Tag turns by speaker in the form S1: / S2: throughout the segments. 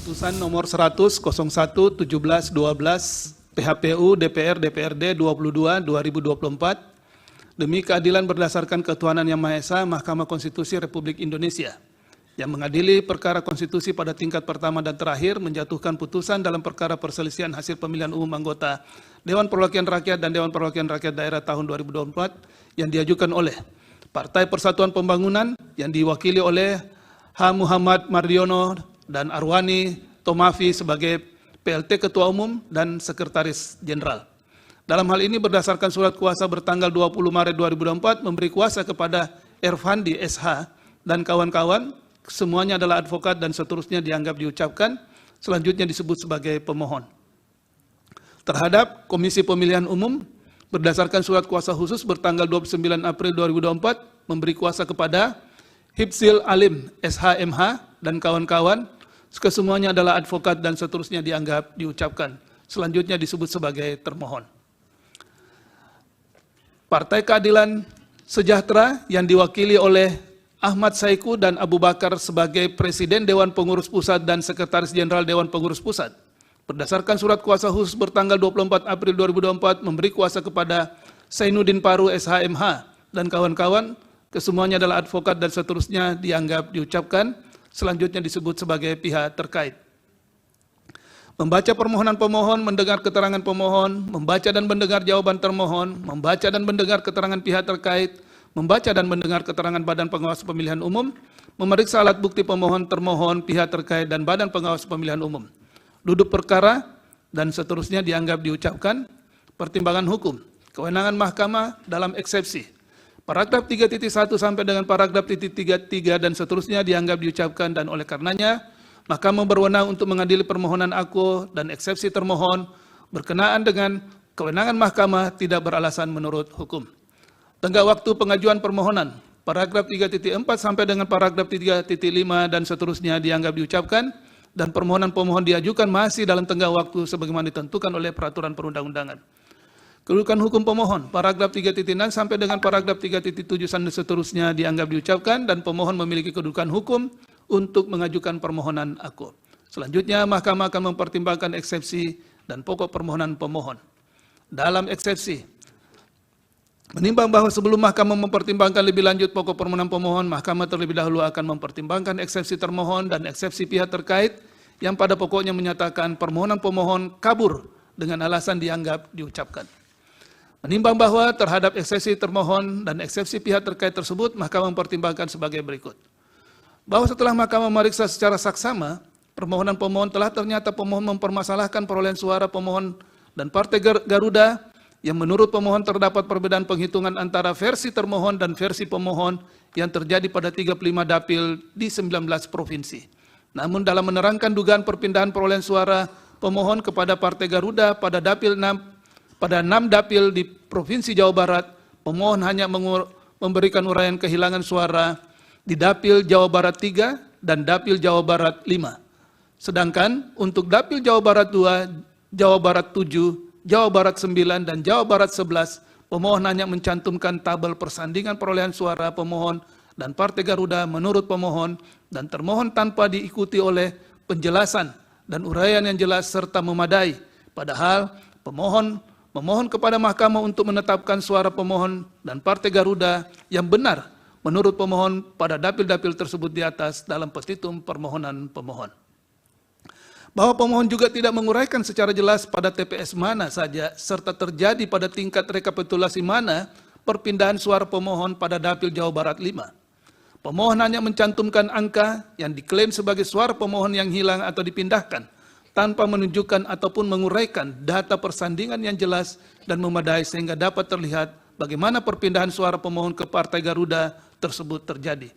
S1: Putusan nomor 100 01 17 12 PHPU DPR DPRD 22 2024 demi keadilan berdasarkan ketuhanan yang Maha Esa, Mahkamah Konstitusi Republik Indonesia yang mengadili perkara konstitusi pada tingkat pertama dan terakhir menjatuhkan putusan dalam perkara perselisihan hasil pemilihan umum anggota Dewan Perwakilan Rakyat dan Dewan Perwakilan Rakyat Daerah tahun 2024 yang diajukan oleh Partai Persatuan Pembangunan yang diwakili oleh H. Muhammad Mardiono dan Arwani Tomafi sebagai PLT Ketua Umum dan Sekretaris Jenderal. Dalam hal ini berdasarkan surat kuasa bertanggal 20 Maret 2024 memberi kuasa kepada Ervandi SH dan kawan-kawan, semuanya adalah advokat dan seterusnya dianggap diucapkan, selanjutnya disebut sebagai pemohon. Terhadap Komisi Pemilihan Umum berdasarkan surat kuasa khusus bertanggal 29 April 2024 memberi kuasa kepada Hipsil Alim SHMH dan kawan-kawan, kesemuanya adalah advokat dan seterusnya dianggap diucapkan. Selanjutnya disebut sebagai termohon. Partai Keadilan Sejahtera yang diwakili oleh Ahmad Saiku dan Abu Bakar sebagai Presiden Dewan Pengurus Pusat dan Sekretaris Jenderal Dewan Pengurus Pusat. Berdasarkan surat kuasa khusus bertanggal 24 April 2024 memberi kuasa kepada Zainuddin Paru SHMH dan kawan-kawan, kesemuanya adalah advokat dan seterusnya dianggap diucapkan. Selanjutnya disebut sebagai pihak terkait. Membaca permohonan pemohon, mendengar keterangan pemohon, membaca dan mendengar jawaban termohon, membaca dan mendengar keterangan pihak terkait, membaca dan mendengar keterangan Badan Pengawas Pemilihan Umum, memeriksa alat bukti pemohon, termohon, pihak terkait, dan Badan Pengawas Pemilihan Umum. Duduk perkara dan seterusnya dianggap diucapkan. Pertimbangan hukum, kewenangan mahkamah dalam eksepsi. Paragraf 3.1 sampai dengan paragraf 3.3 dan seterusnya dianggap diucapkan dan oleh karenanya Mahkamah berwenang untuk mengadili permohonan aku dan eksepsi termohon berkenaan dengan kewenangan mahkamah tidak beralasan menurut hukum. Tenggat waktu pengajuan permohonan, paragraf 3.4 sampai dengan paragraf 3.5 dan seterusnya dianggap diucapkan dan permohonan pemohon diajukan masih dalam tenggat waktu sebagaimana ditentukan oleh peraturan perundang-undangan. Kedudukan hukum pemohon, paragraf 3.6 sampai dengan paragraf 3.7 dan seterusnya dianggap diucapkan dan pemohon memiliki kedudukan hukum untuk mengajukan permohonan aku. Selanjutnya, Mahkamah akan mempertimbangkan eksepsi dan pokok permohonan pemohon. Dalam eksepsi, menimbang bahwa sebelum Mahkamah mempertimbangkan lebih lanjut pokok permohonan pemohon, Mahkamah terlebih dahulu akan mempertimbangkan eksepsi termohon dan eksepsi pihak terkait yang pada pokoknya menyatakan permohonan pemohon kabur dengan alasan dianggap diucapkan. Menimbang bahwa terhadap eksepsi termohon dan eksepsi pihak terkait tersebut, Mahkamah mempertimbangkan sebagai berikut. Bahwa setelah Mahkamah memeriksa secara saksama, permohonan pemohon telah ternyata pemohon mempermasalahkan perolehan suara pemohon dan Partai Garuda yang menurut pemohon terdapat perbedaan penghitungan antara versi termohon dan versi pemohon yang terjadi pada 35 dapil di 19 provinsi. Namun dalam menerangkan dugaan perpindahan perolehan suara pemohon kepada Partai Garuda pada 6 dapil di Provinsi Jawa Barat, pemohon hanya memberikan uraian kehilangan suara di dapil Jawa Barat 3 dan dapil Jawa Barat 5. Sedangkan untuk dapil Jawa Barat 2, Jawa Barat 7, Jawa Barat 9, dan Jawa Barat 11, pemohon hanya mencantumkan tabel persandingan perolehan suara pemohon dan Partai Garuda menurut pemohon dan termohon tanpa diikuti oleh penjelasan dan uraian yang jelas serta memadai. Padahal pemohon memohon kepada Mahkamah untuk menetapkan suara pemohon dan Partai Garuda yang benar menurut pemohon pada dapil-dapil tersebut di atas dalam petitum permohonan pemohon. Bahwa pemohon juga tidak menguraikan secara jelas pada TPS mana saja serta terjadi pada tingkat rekapitulasi mana perpindahan suara pemohon pada dapil Jawa Barat 5. Pemohon hanya mencantumkan angka yang diklaim sebagai suara pemohon yang hilang atau dipindahkan, tanpa menunjukkan ataupun menguraikan data persandingan yang jelas dan memadai sehingga dapat terlihat bagaimana perpindahan suara pemohon ke Partai Garuda tersebut terjadi.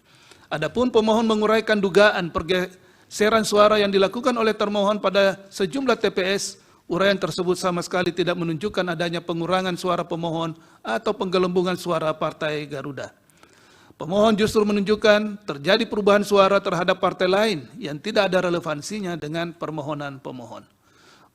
S1: Adapun pemohon menguraikan dugaan pergeseran suara yang dilakukan oleh termohon pada sejumlah TPS, uraian tersebut sama sekali tidak menunjukkan adanya pengurangan suara pemohon atau penggelembungan suara Partai Garuda. Pemohon justru menunjukkan terjadi perubahan suara terhadap partai lain yang tidak ada relevansinya dengan permohonan pemohon.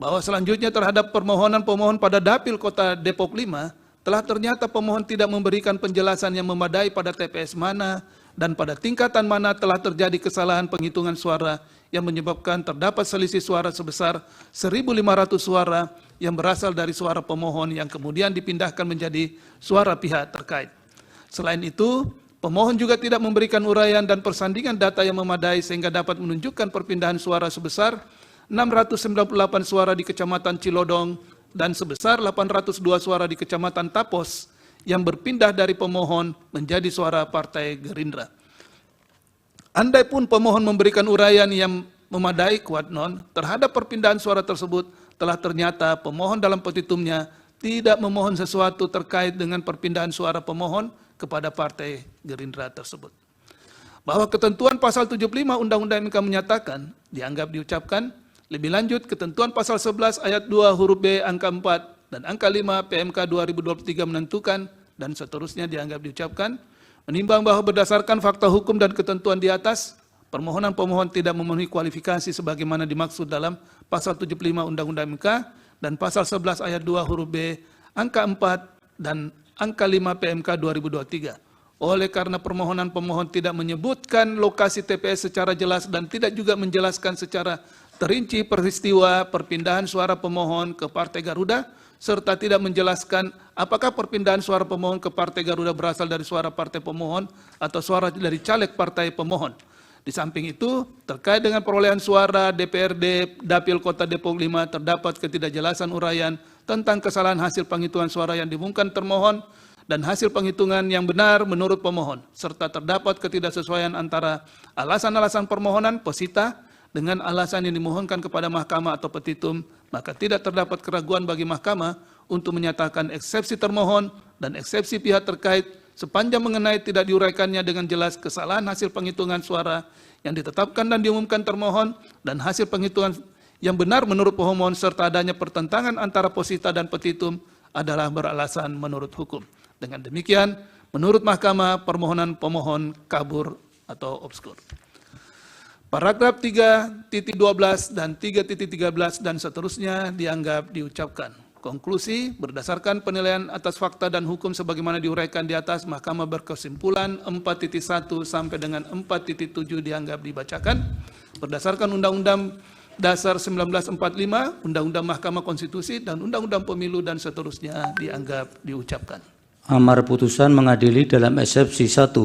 S1: bahwa selanjutnya terhadap permohonan pemohon pada Dapil Kota Depok 5 telah ternyata pemohon tidak memberikan penjelasan yang memadai pada TPS mana dan pada tingkatan mana telah terjadi kesalahan penghitungan suara yang menyebabkan terdapat selisih suara sebesar 1.500 suara yang berasal dari suara pemohon yang kemudian dipindahkan menjadi suara pihak terkait. Selain itu, pemohon juga tidak memberikan uraian dan persandingan data yang memadai sehingga dapat menunjukkan perpindahan suara sebesar 698 suara di Kecamatan Cilodong dan sebesar 802 suara di Kecamatan Tapos yang berpindah dari pemohon menjadi suara Partai Gerindra. Andai pun pemohon memberikan uraian yang memadai kuadnon terhadap perpindahan suara tersebut, telah ternyata pemohon dalam petitumnya tidak memohon sesuatu terkait dengan perpindahan suara pemohon kepada Partai Gerindra tersebut. Bahwa ketentuan pasal 75 Undang-Undang MK menyatakan, dianggap diucapkan, lebih lanjut, ketentuan pasal 11 ayat 2 huruf B angka 4 dan angka 5 PMK 2023 menentukan, dan seterusnya dianggap diucapkan, menimbang bahwa berdasarkan fakta hukum dan ketentuan di atas, permohonan pemohon tidak memenuhi kualifikasi sebagaimana dimaksud dalam pasal 75 Undang-Undang MK dan pasal 11 ayat 2 huruf B angka 4 dan angka 5 PMK 2023. Oleh karena permohonan pemohon tidak menyebutkan lokasi TPS secara jelas dan tidak juga menjelaskan secara terinci peristiwa perpindahan suara pemohon ke Partai Garuda, serta tidak menjelaskan apakah perpindahan suara pemohon ke Partai Garuda berasal dari suara partai pemohon atau suara dari caleg partai pemohon. Di samping itu, terkait dengan perolehan suara DPRD Dapil Kota Depok 5 terdapat ketidakjelasan uraian tentang kesalahan hasil penghitungan suara yang diumumkan termohon dan hasil penghitungan yang benar menurut pemohon, serta terdapat ketidaksesuaian antara alasan-alasan permohonan posita dengan alasan yang dimohonkan kepada mahkamah atau petitum, maka tidak terdapat keraguan bagi mahkamah untuk menyatakan eksepsi termohon dan eksepsi pihak terkait sepanjang mengenai tidak diuraikannya dengan jelas kesalahan hasil penghitungan suara yang ditetapkan dan diumumkan termohon dan hasil penghitungan yang benar menurut pemohon serta adanya pertentangan antara posita dan petitum adalah beralasan menurut hukum. Dengan demikian, menurut mahkamah permohonan pemohon kabur atau obskur. Paragraf 3.12 dan 3.13 dan seterusnya dianggap diucapkan. Konklusi, berdasarkan penilaian atas fakta dan hukum sebagaimana diuraikan di atas, Mahkamah berkesimpulan 4.1 sampai dengan 4.7 dianggap dibacakan. Berdasarkan Undang-Undang Dasar 1945, Undang-Undang Mahkamah Konstitusi, dan Undang-Undang Pemilu dan seterusnya dianggap diucapkan.
S2: Amar putusan mengadili dalam eksepsi 1,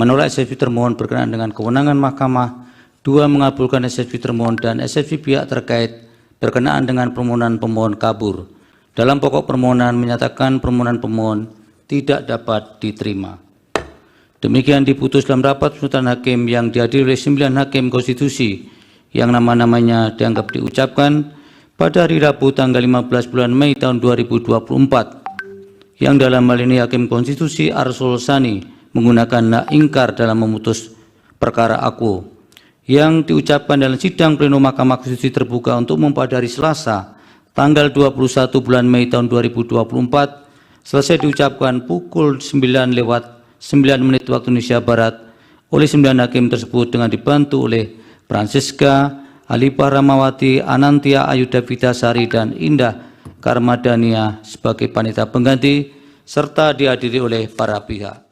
S2: menolak eksepsi termohon berkenaan dengan kewenangan mahkamah, 2, mengabulkan eksepsi termohon dan eksepsi pihak terkait berkenaan dengan permohonan pemohon kabur. Dalam pokok permohonan menyatakan permohonan pemohon tidak dapat diterima. Demikian diputus dalam rapat putusan hakim yang dihadiri oleh 9 hakim konstitusi yang nama-namanya dianggap diucapkan pada hari Rabu tanggal 15 bulan Mei tahun 2024, yang dalam hal ini hakim konstitusi Arsul Sani menggunakan hak ingkar dalam memutus perkara aku, yang diucapkan dalam sidang pleno Mahkamah Konstitusi terbuka untuk pada hari Selasa tanggal 21 bulan Mei tahun 2024 selesai diucapkan pukul 9:09 waktu Indonesia Barat oleh 9 hakim tersebut dengan dibantu oleh Francisca Halipah Ramawati, Anantia Ayuda Vitasari, dan Indah Karmadania sebagai panitia pengganti serta dihadiri oleh para pihak.